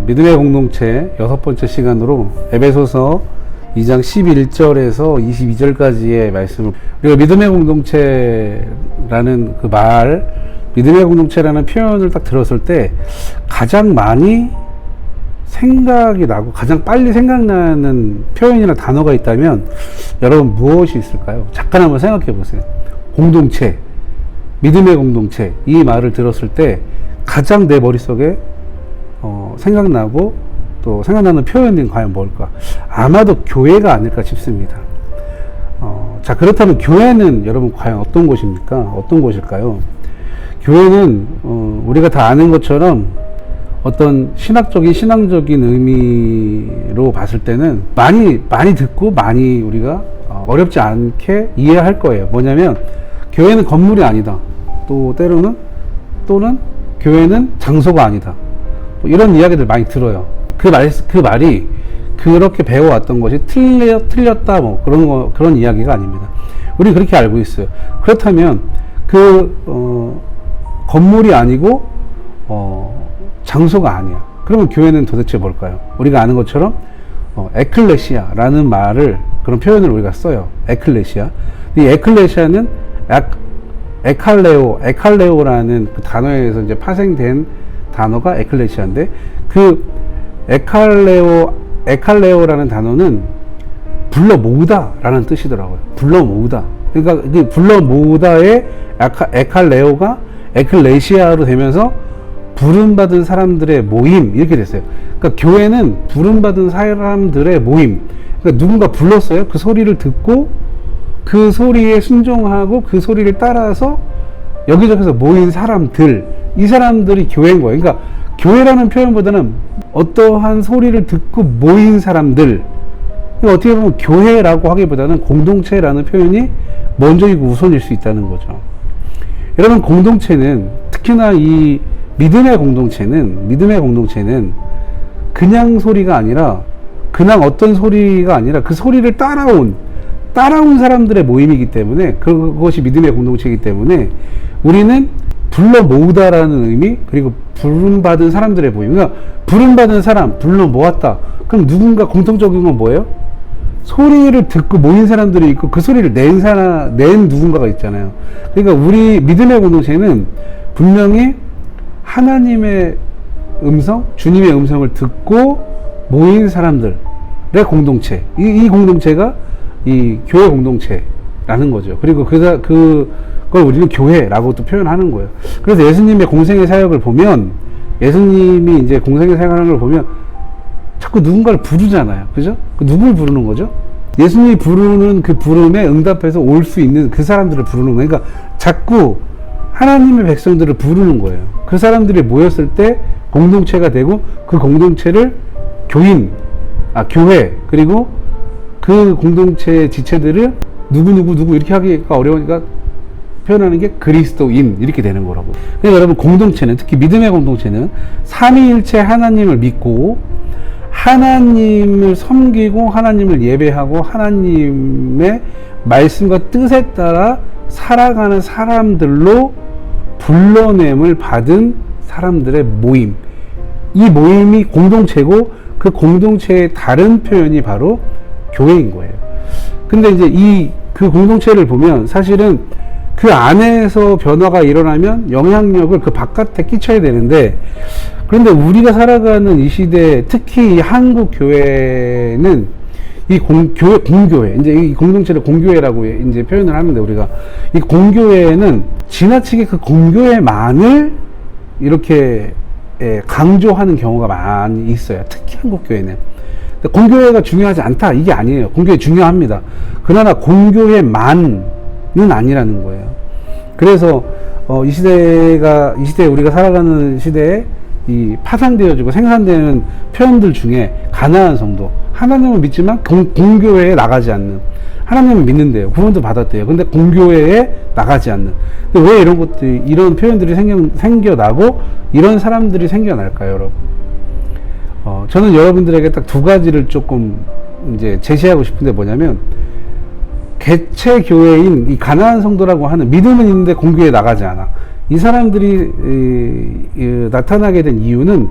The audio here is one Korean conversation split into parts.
믿음의 공동체 6번째 시간으로 에베소서 2장 11절에서 22절까지의 말씀을, 우리가 믿음의 공동체라는 그 말, 믿음의 공동체라는 표현을 딱 들었을 때 가장 많이 생각이 나고 가장 빨리 생각나는 표현이나 단어가 있다면 여러분 무엇이 있을까요? 잠깐 한번 생각해 보세요. 공동체, 믿음의 공동체, 이 말을 들었을 때 가장 내 머릿속에 생각나고 또 생각나는 표현은 과연 뭘까? 아마도 교회가 아닐까 싶습니다. 자, 그렇다면 교회는 여러분 과연 어떤 곳입니까? 어떤 곳일까요? 교회는 우리가 다 아는 것처럼 어떤 신앙적인 의미로 봤을 때는 많이 듣고 많이 우리가 어렵지 않게 이해할 거예요. 뭐냐면 교회는 건물이 아니다. 또 때로는 또는 교회는 장소가 아니다. 뭐 이런 이야기들 많이 들어요. 그 말이 그렇게 배워왔던 것이 틀렸다 뭐 그런 이야기가 아닙니다. 우리 그렇게 알고 있어요. 그렇다면 건물이 아니고 장소가 아니야. 그러면 교회는 도대체 뭘까요? 우리가 아는 것처럼 에클레시아라는 말을, 그런 표현을 우리가 써요. 에클레시아. 이 에클레시아는 에칼레오라는 그 단어에서 이제 파생된 단어가 에클레시아인데, 그 에칼레오라는 단어는 불러 모으다라는 뜻이더라고요. 불러 모으다. 그러니까 이 불러 모으다의 에칼레오가 에클레시아로 되면서 부름받은 사람들의 모임, 이렇게 됐어요. 그러니까 교회는 부름받은 사람들의 모임. 그러니까 누군가 불렀어요. 그 소리를 듣고 그 소리에 순종하고 그 소리를 따라서 여기저기서 모인 사람들, 이 사람들이 교회인 거예요. 그러니까 교회라는 표현보다는 어떠한 소리를 듣고 모인 사람들, 어떻게 보면 교회라고 하기보다는 공동체라는 표현이 먼저이고 우선일 수 있다는 거죠. 여러분, 공동체는, 특히나 이 믿음의 공동체는 그냥 소리가 아니라, 그냥 어떤 소리가 아니라 그 소리를 따라온 사람들의 모임이기 때문에, 그것이 믿음의 공동체이기 때문에 우리는 불러 모으다라는 의미, 그리고 부름받은 사람들의 모임. 그러니까 부름받은 사람, 불러 모았다. 그럼 누군가 공통적인 건 뭐예요? 소리를 듣고 모인 사람들이 있고 그 소리를 낸 누군가가 있잖아요. 그러니까 우리 믿음의 공동체는 분명히 하나님의 음성, 주님의 음성을 듣고 모인 사람들의 공동체. 이 공동체가 이 교회 공동체라는 거죠. 그리고 그걸 우리는 교회라고 또 표현하는 거예요. 그래서 예수님의 공생의 사역을 보면, 예수님이 이제 공생의 사역하는 걸 보면 자꾸 누군가를 부르잖아요. 그죠? 누굴 부르는 거죠? 예수님이 부르는 그 부름에 응답해서 올 수 있는 그 사람들을 부르는 거예요. 그러니까 자꾸 하나님의 백성들을 부르는 거예요. 그 사람들이 모였을 때 공동체가 되고, 그 공동체를 교회, 그리고 그 공동체의 지체들을 누구 이렇게 하기가 어려우니까 표현하는 게 그리스도인, 이렇게 되는 거라고. 그러니까 여러분, 공동체는, 특히 믿음의 공동체는 삼위일체 하나님을 믿고 하나님을 섬기고 하나님을 예배하고 하나님의 말씀과 뜻에 따라 살아가는 사람들로 불러냄을 받은 사람들의 모임. 이 모임이 공동체고, 그 공동체의 다른 표현이 바로 교회인 거예요. 근데 이제 그 공동체를 보면 사실은 그 안에서 변화가 일어나면 영향력을 그 바깥에 끼쳐야 되는데, 그런데 우리가 살아가는 이 시대, 특히 이 한국 교회는 이 공교회, 이제 이 공동체를 공교회라고 이제 표현을 하는데, 우리가 이 공교회는 지나치게 그 공교회만을 이렇게 강조하는 경우가 많이 있어요. 특히 한국 교회는. 공교회가 중요하지 않다, 이게 아니에요. 공교회 중요합니다. 그러나 공교회만은 아니라는 거예요. 그래서 이 시대에 우리가 살아가는 시대에 이 파산되어지고 생산되는 표현들 중에 가나안 성도, 하나님을 믿지만 공교회에 나가지 않는, 하나님을 믿는데요, 구원도 받았대요. 근데 공교회에 나가지 않는. 근데 왜 이런 표현들이 생겨나고 이런 사람들이 생겨날까요, 여러분? 저는 여러분들에게 딱 두 가지를 조금 이제 제시하고 싶은데, 뭐냐면 개체 교회인 이 가나안 성도라고 하는, 믿음은 있는데 공교회에 나가지 않아. 이 사람들이 나타나게 된 이유는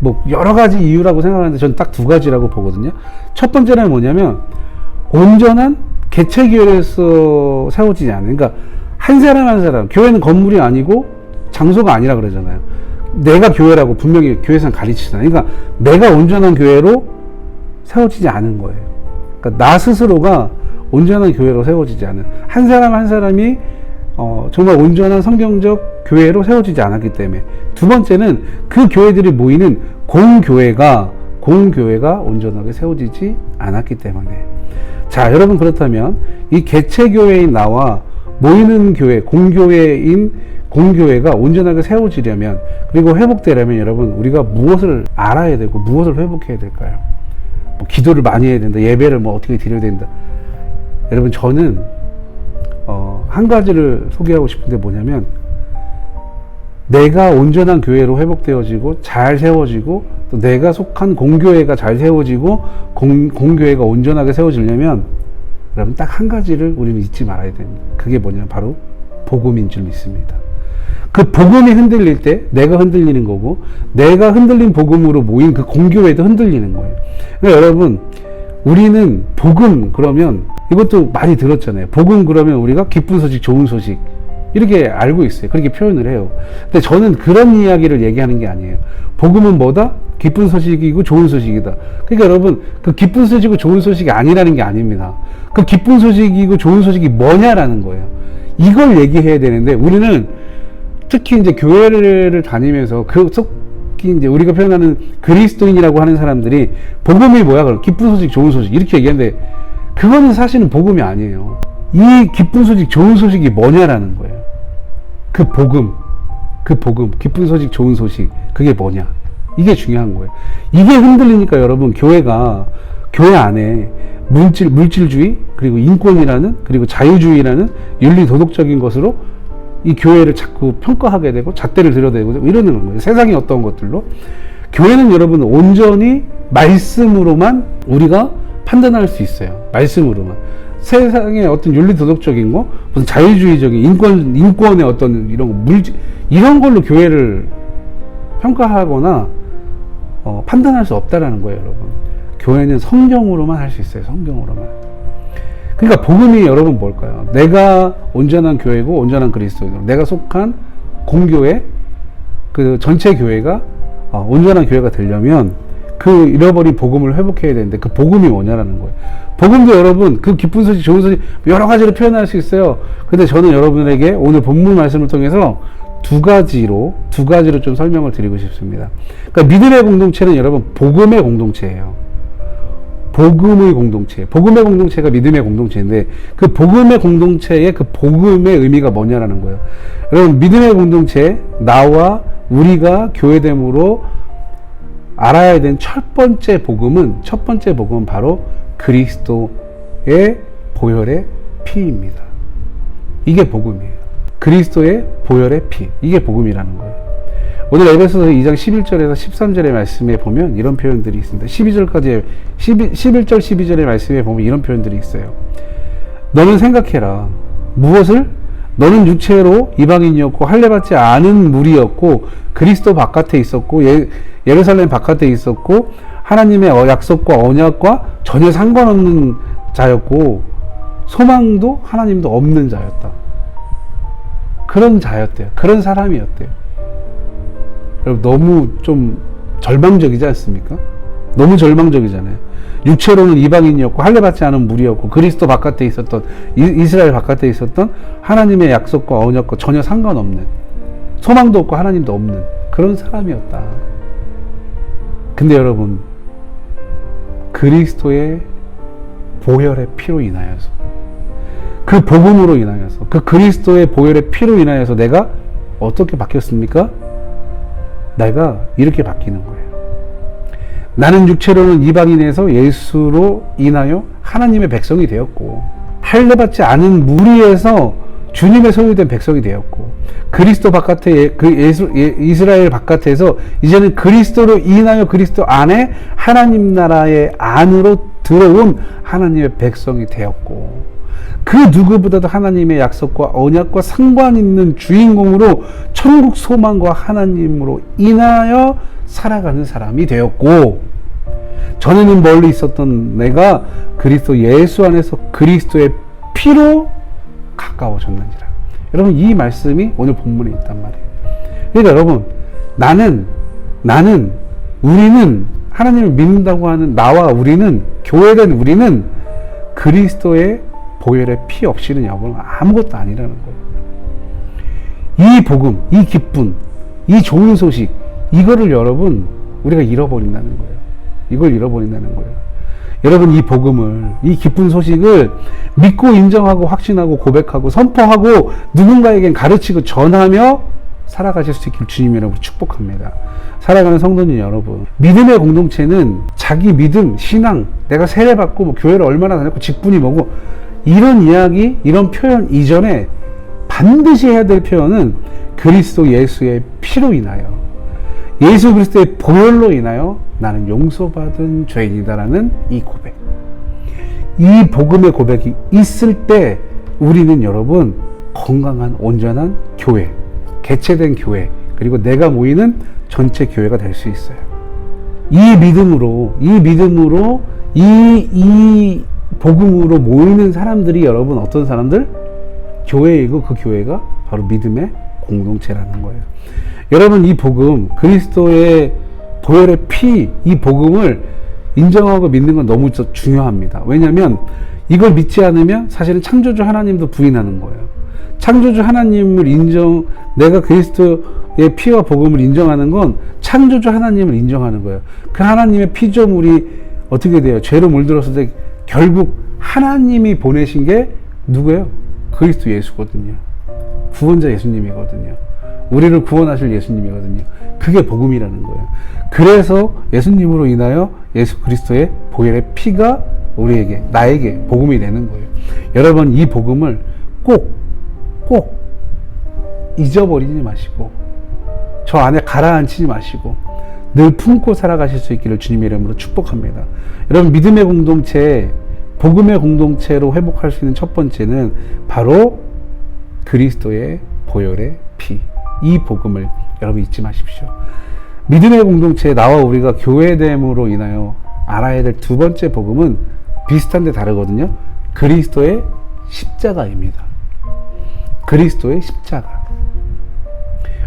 뭐 여러 가지 이유라고 생각하는데 저는 딱 두 가지라고 보거든요. 첫 번째는 뭐냐면 온전한 개체교회에서 세워지지 않는, 그러니까 한 사람 한 사람, 교회는 건물이 아니고 장소가 아니라 그러잖아요. 내가 교회라고 분명히 교회에서는 가르치잖아요. 그러니까 내가 온전한 교회로 세워지지 않은 거예요. 그러니까 나 스스로가 온전한 교회로 세워지지 않은, 한 사람 한 사람이 정말 온전한 성경적 교회로 세워지지 않았기 때문에. 두 번째는 그 교회들이 모이는 공교회가 온전하게 세워지지 않았기 때문에. 자, 여러분, 그렇다면 이 개체교회인 나와 모이는 교회, 공교회가 온전하게 세워지려면, 그리고 회복되려면 여러분, 우리가 무엇을 알아야 되고 무엇을 회복해야 될까요? 뭐 기도를 많이 해야 된다, 예배를 뭐 어떻게 드려야 된다. 여러분, 저는 한 가지를 소개하고 싶은데 뭐냐면, 내가 온전한 교회로 회복되어지고 잘 세워지고, 또 내가 속한 공교회가 잘 세워지고 공교회가 온전하게 세워지려면 여러분, 딱 한 가지를 우리는 잊지 말아야 됩니다. 그게 뭐냐면 바로 복음인 줄 믿습니다. 그 복음이 흔들릴 때 내가 흔들리는 거고, 내가 흔들린 복음으로 모인 그 공교회도 흔들리는 거예요. 그러니까 여러분, 우리는 복음 그러면, 이것도 많이 들었잖아요. 복음 그러면 우리가 기쁜 소식, 좋은 소식, 이렇게 알고 있어요. 그렇게 표현을 해요. 근데 저는 그런 이야기를 얘기하는 게 아니에요. 복음은 뭐다? 기쁜 소식이고 좋은 소식이다. 그러니까 여러분, 그 기쁜 소식이고 좋은 소식이 아니라는 게 아닙니다. 그 기쁜 소식이고 좋은 소식이 뭐냐라는 거예요. 이걸 얘기해야 되는데, 우리는 특히 이제 교회를 다니면서 특히 이제 우리가 표현하는 그리스도인이라고 하는 사람들이 복음이 뭐야? 그럼 기쁜 소식, 좋은 소식 이렇게 얘기하는데, 그거는 사실은 복음이 아니에요. 이 기쁜 소식, 좋은 소식이 뭐냐라는 거예요. 그 복음, 기쁜 소식, 좋은 소식, 그게 뭐냐? 이게 중요한 거예요. 이게 흔들리니까 여러분, 교회 안에 물질주의, 그리고 인권이라는, 그리고 자유주의라는 윤리 도덕적인 것으로 이 교회를 자꾸 평가하게 되고 잣대를 들여대고 이러는 거예요. 세상의 어떤 것들로. 교회는 여러분, 온전히 말씀으로만 우리가 판단할 수 있어요. 말씀으로만. 세상의 어떤 윤리 도덕적인 거, 무슨 자유주의적인 인권의 어떤 이런 걸로 교회를 평가하거나 판단할 수 없다라는 거예요, 여러분. 교회는 성경으로만 할 수 있어요. 성경으로만. 그러니까 복음이 여러분 뭘까요? 내가 온전한 교회고 온전한 그리스도인으로, 내가 속한 공교회, 그 전체 교회가 온전한 교회가 되려면 그 잃어버린 복음을 회복해야 되는데, 그 복음이 뭐냐라는 거예요. 복음도 여러분, 그 기쁜 소식, 좋은 소식 여러 가지로 표현할 수 있어요. 근데 저는 여러분에게 오늘 본문 말씀을 통해서 두 가지로 좀 설명을 드리고 싶습니다. 그러니까 믿음의 공동체는 여러분, 복음의 공동체예요. 복음의 공동체가 믿음의 공동체인데, 그 복음의 공동체의 그 복음의 의미가 뭐냐라는 거예요. 여러분, 믿음의 공동체, 나와 우리가 교회됨으로 알아야 된 첫 번째 복음은 바로 그리스도의 보혈의 피입니다. 이게 복음이에요. 그리스도의 보혈의 피, 이게 복음이라는 거예요. 오늘 에베소서 2장 11절에서 13절의 말씀에 보면 이런 표현들이 있습니다. 11절 12절의 말씀에 보면 이런 표현들이 있어요. 너는 생각해라. 무엇을? 너는 육체로 이방인이었고 할례받지 않은 무리였고 그리스도 바깥에 있었고 예루살렘 바깥에 있었고 하나님의 약속과 언약과 전혀 상관없는 자였고 소망도 하나님도 없는 자였다. 그런 자였대요. 그런 사람이었대요. 여러분, 너무 좀 절망적이지 않습니까? 너무 절망적이잖아요. 육체로는 이방인이었고 할례받지 않은 무리였고 그리스도 바깥에 있었던, 이스라엘 바깥에 있었던 하나님의 약속과 언약과 전혀 상관없는, 소망도 없고 하나님도 없는 그런 사람이었다. 근데 여러분, 그리스도의 보혈의 피로 인하여서, 그 복음으로 인하여서, 그 그리스도의 보혈의 피로 인하여서 내가 어떻게 바뀌었습니까? 내가 이렇게 바뀌는 거예요. 나는 육체로는 이방인에서 예수로 인하여 하나님의 백성이 되었고 할례받지 않은 무리에서 주님의 소유된 백성이 되었고 그리스도 바깥에 이스라엘 바깥에서 이제는 그리스도로 인하여 그리스도 안에 하나님 나라의 안으로 들어온 하나님의 백성이 되었고 그 누구보다도 하나님의 약속과 언약과 상관 있는 주인공으로 천국 소망과 하나님으로 인하여 살아가는 사람이 되었고, 전에는 멀리 있었던 내가 그리스도 예수 안에서 그리스도의 피로 가까워졌는지라. 여러분, 이 말씀이 오늘 본문에 있단 말이에요. 그러니까 여러분, 우리는 하나님을 믿는다고 하는 나와 우리는, 교회된 우리는 그리스도의 보혈의 피 없이는 여러분 아무것도 아니라는 거예요. 이 복음, 이 기쁨, 이 좋은 소식, 이거를 여러분 우리가 잃어버린다는 거예요. 이걸 잃어버린다는 거예요. 여러분, 이 복음을, 이 기쁜 소식을 믿고 인정하고 확신하고 고백하고 선포하고 누군가에겐 가르치고 전하며 살아가실 수 있길 주님 여러분 축복합니다. 살아가는 성도님 여러분, 믿음의 공동체는 자기 믿음, 신앙, 내가 세례받고 뭐 교회를 얼마나 다녔고 직분이 뭐고 이런 이야기, 이런 표현 이전에 반드시 해야 될 표현은 그리스도 예수의 피로 인하여, 예수 그리스도의 보혈로 인하여 나는 용서받은 죄인이다라는 이 고백. 이 복음의 고백이 있을 때 우리는 여러분 건강한 온전한 교회, 개체된 교회, 그리고 내가 모이는 전체 교회가 될 수 있어요. 이 믿음으로 이 복음으로 모이는 사람들이 여러분 어떤 사람들? 교회이고 그 교회가 바로 믿음의 공동체라는 거예요. 여러분, 이 복음, 그리스도의 보혈의 피, 이 복음을 인정하고 믿는 건 너무 중요합니다. 왜냐하면 이걸 믿지 않으면 사실은 창조주 하나님도 부인하는 거예요. 창조주 하나님을 내가 그리스도의 피와 복음을 인정하는 건 창조주 하나님을 인정하는 거예요. 그 하나님의 피조물이 어떻게 돼요? 죄로 물들었을 때 결국 하나님이 보내신 게 누구예요? 그리스도 예수거든요. 구원자 예수님이거든요. 우리를 구원하실 예수님이거든요. 그게 복음이라는 거예요. 그래서 예수님으로 인하여 예수 그리스도의 보혈의 피가 우리에게, 나에게 복음이 되는 거예요. 여러분, 이 복음을 꼭 잊어버리지 마시고 저 안에 가라앉히지 마시고 늘 품고 살아가실 수 있기를 주님의 이름으로 축복합니다. 여러분, 믿음의 공동체, 복음의 공동체로 회복할 수 있는 첫 번째는 바로 그리스도의 보혈의 피, 이 복음을 여러분 잊지 마십시오. 믿음의 공동체에 나와 우리가 교회됨으로 인하여 알아야 될 두 번째 복음은 비슷한데 다르거든요. 그리스도의 십자가입니다. 그리스도의 십자가.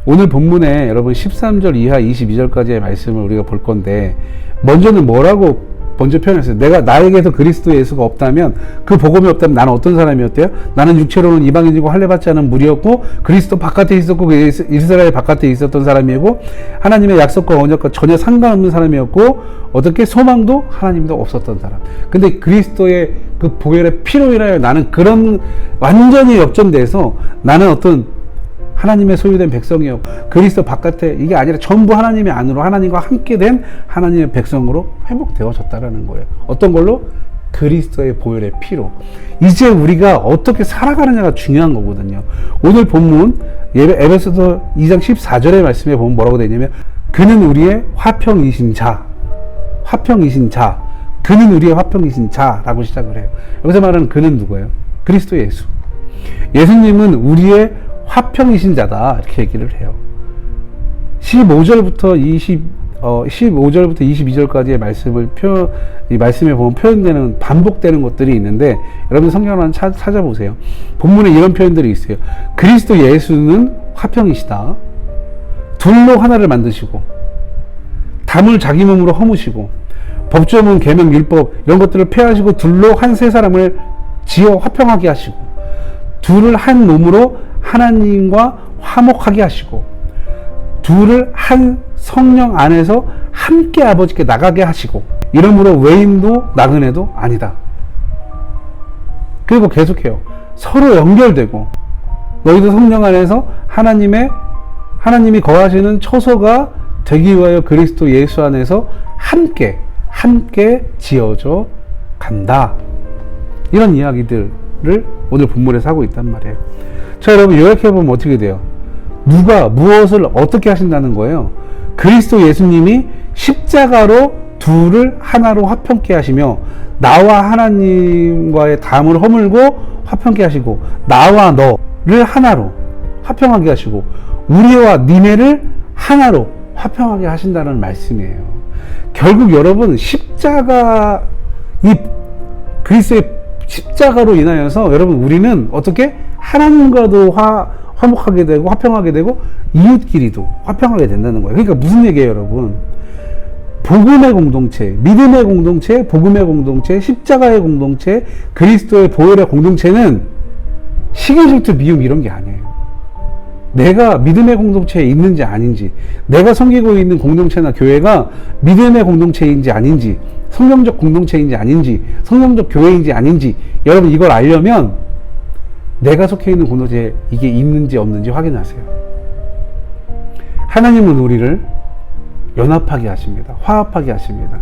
오늘 본문에 여러분 13절 이하 22절까지의 말씀을 우리가 볼 건데, 먼저는 뭐라고 먼저 표현했어요? 나에게서 그리스도 예수가 없다면, 그 복음이 없다면 나는 어떤 사람이었대요? 나는 육체로는 이방인이고 할례받지 않은 무리였고 그리스도 바깥에 있었고 이스라엘 바깥에 있었던 사람이고 하나님의 약속과 언약과 전혀 상관없는 사람이었고 어떻게 소망도 하나님도 없었던 사람. 근데 그리스도의 그 보혈의 피로 인하여 나는 그런 완전히 역전돼서 나는 어떤 하나님의 소유된 백성이었고 그리스도 바깥에 이게 아니라 전부 하나님의 안으로 하나님과 함께 된 하나님의 백성으로 회복되어졌다라는 거예요. 어떤 걸로? 그리스도의 보혈의 피로. 이제 우리가 어떻게 살아가느냐가 중요한 거거든요. 오늘 본문 에베소서 2장 14절의 말씀에 보면 뭐라고 되냐면, 그는 우리의 화평이신 자, 그는 우리의 화평이신 자라고 시작을 해요. 여기서 말하는 그는 누구예요? 그리스도 예수. 예수님은 우리의 화평이신 자다, 이렇게 얘기를 해요. 15절부터 22절까지의 이 말씀에 보면 표현되는, 반복되는 것들이 있는데, 여러분 성경을 한번 찾아보세요. 본문에 이런 표현들이 있어요. 그리스도 예수는 화평이시다. 둘로 하나를 만드시고, 담을 자기 몸으로 허무시고, 법조문, 계명, 율법 이런 것들을 폐하시고 둘로 한 세 사람을 지어 화평하게 하시고, 둘을 한 몸으로 하나님과 화목하게 하시고, 둘을 한 성령 안에서 함께 아버지께 나가게 하시고, 이러므로 외인도 나그네도 아니다. 그리고 계속해요. 서로 연결되고, 너희도 성령 안에서 하나님이 거하시는 처소가 되기 위하여 그리스도 예수 안에서 함께 지어져 간다. 이런 이야기들을 오늘 본문에서 하고 있단 말이에요. 자, 여러분 요약해보면 어떻게 돼요? 누가 무엇을 어떻게 하신다는 거예요? 그리스도 예수님이 십자가로 둘을 하나로 화평케 하시며, 나와 하나님과의 담을 허물고 화평케 하시고, 나와 너를 하나로 화평하게 하시고, 우리와 니네를 하나로 화평하게 하신다는 말씀이에요. 결국 여러분 십자가, 이 그리스도의 십자가로 인하여서 여러분 우리는 어떻게 하나님과도 화목하게 되고 화평하게 되고 이웃끼리도 화평하게 된다는 거예요. 그러니까 무슨 얘기예요, 여러분? 복음의 공동체, 믿음의 공동체, 복음의 공동체, 십자가의 공동체, 그리스도의 보혈의 공동체는 시기 질투 미움 이런 게 아니에요. 내가 믿음의 공동체에 있는지 아닌지, 내가 섬기고 있는 공동체나 교회가 믿음의 공동체인지 아닌지, 성경적 공동체인지 아닌지, 성경적 교회인지 아닌지, 여러분 이걸 알려면 내가 속해 있는 공동체에 이게 있는지 없는지 확인하세요. 하나님은 우리를 연합하게 하십니다. 화합하게 하십니다.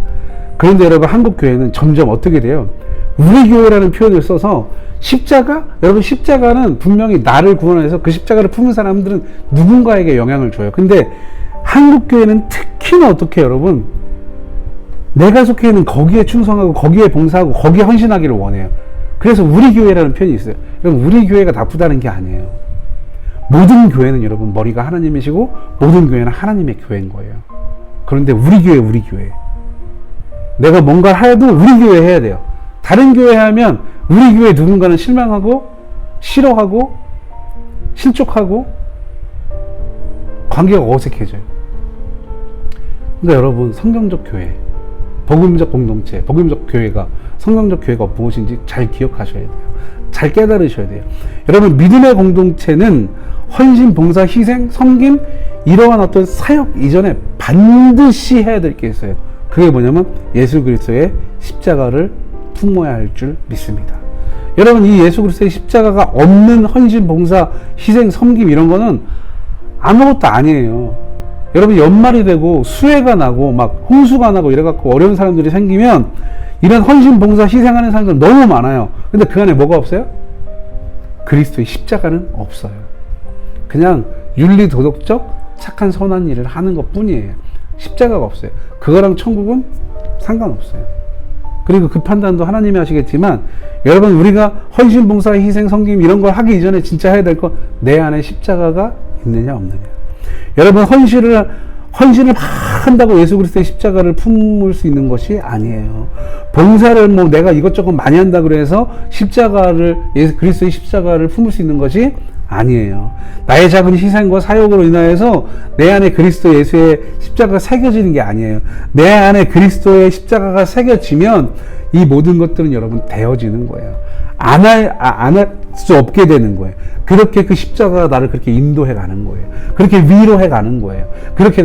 그런데 여러분 한국 교회는 점점 어떻게 돼요? 우리 교회라는 표현을 써서 십자가? 여러분 십자가는 분명히 나를 구원해서 그 십자가를 품은 사람들은 누군가에게 영향을 줘요. 근데 한국 교회는 특히나 어떻게 여러분? 내가 속해 있는 거기에 충성하고 거기에 봉사하고 거기에 헌신하기를 원해요. 그래서 우리 교회라는 표현이 있어요. 여러분 우리 교회가 나쁘다는 게 아니에요. 모든 교회는 여러분 머리가 하나님이시고 모든 교회는 하나님의 교회인 거예요. 그런데 우리 교회 내가 뭔가를 해도 우리 교회 해야 돼요. 다른 교회 하면 우리 교회 누군가는 실망하고 싫어하고 실족하고 관계가 어색해져요. 그러니까 여러분 성경적 교회, 복음적 공동체, 복음적 교회가, 성경적 교회가 무엇인지 잘 기억하셔야 돼요. 잘 깨달으셔야 돼요. 여러분 믿음의 공동체는 헌신, 봉사, 희생, 섬김 이러한 어떤 사역 이전에 반드시 해야 될 게 있어요. 그게 뭐냐면 예수 그리스도의 십자가를 품어야 할 줄 믿습니다. 여러분 이 예수 그리스도의 십자가가 없는 헌신, 봉사, 희생, 섬김 이런 거는 아무것도 아니에요. 여러분 연말이 되고 수해가 나고 막 홍수가 나고 이래갖고 어려운 사람들이 생기면 이런 헌신, 봉사, 희생하는 사람들 너무 많아요. 근데 그 안에 뭐가 없어요? 그리스도의 십자가는 없어요. 그냥 윤리 도덕적 착한 선한 일을 하는 것 뿐이에요. 십자가가 없어요. 그거랑 천국은 상관없어요. 그리고 그 판단도 하나님이 하시겠지만 여러분 우리가 헌신, 봉사, 희생, 섬김 이런 걸 하기 이전에 진짜 해야 될 건 내 안에 십자가가 있느냐 없느냐. 여러분 헌신을 막 한다고 예수 그리스도의 십자가를 품을 수 있는 것이 아니에요. 봉사를 뭐 내가 이것저것 많이 한다 그래서 십자가를, 예수 그리스도의 십자가를 품을 수 있는 것이 아니에요. 나의 작은 희생과 사역으로 인하여서 내 안에 그리스도 예수의 십자가가 새겨지는 게 아니에요. 내 안에 그리스도의 십자가가 새겨지면 이 모든 것들은 여러분 되어지는 거예요. 안 할 수 없게 되는 거예요. 그렇게 그 십자가가 나를 그렇게 인도해 가는 거예요. 그렇게 위로해 가는 거예요. 그렇게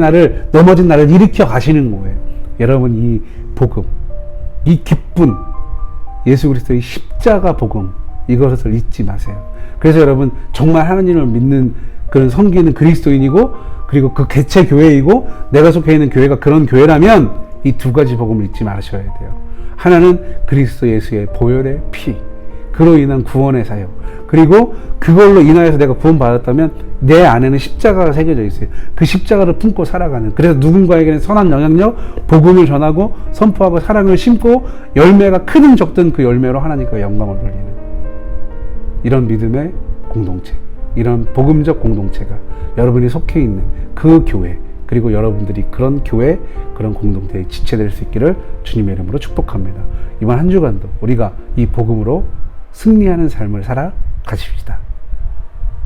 넘어진 나를 일으켜 가시는 거예요. 여러분 이 복음, 이 기쁜 예수 그리스도의 십자가 복음, 이것을 잊지 마세요. 그래서 여러분 정말 하나님을 믿는 그런 섬기는 그리스도인이고 그리고 그 개체 교회이고 내가 속해 있는 교회가 그런 교회라면 이 두 가지 복음을 잊지 마셔야 돼요. 하나는 그리스도 예수의 보혈의 피, 그로 인한 구원의 사역, 그리고 그걸로 인하여서 내가 구원받았다면 내 안에는 십자가가 새겨져 있어요. 그 십자가를 품고 살아가는, 그래서 누군가에게는 선한 영향력, 복음을 전하고 선포하고 사랑을 심고 열매가 크든 적든 그 열매로 하나님과 영광을 돌리는 이런 믿음의 공동체, 이런 복음적 공동체가 여러분이 속해 있는 그 교회, 그리고 여러분들이 그런 교회, 그런 공동체에 지체될 수 있기를 주님의 이름으로 축복합니다. 이번 한 주간도 우리가 이 복음으로 승리하는 삶을 살아 가십시다.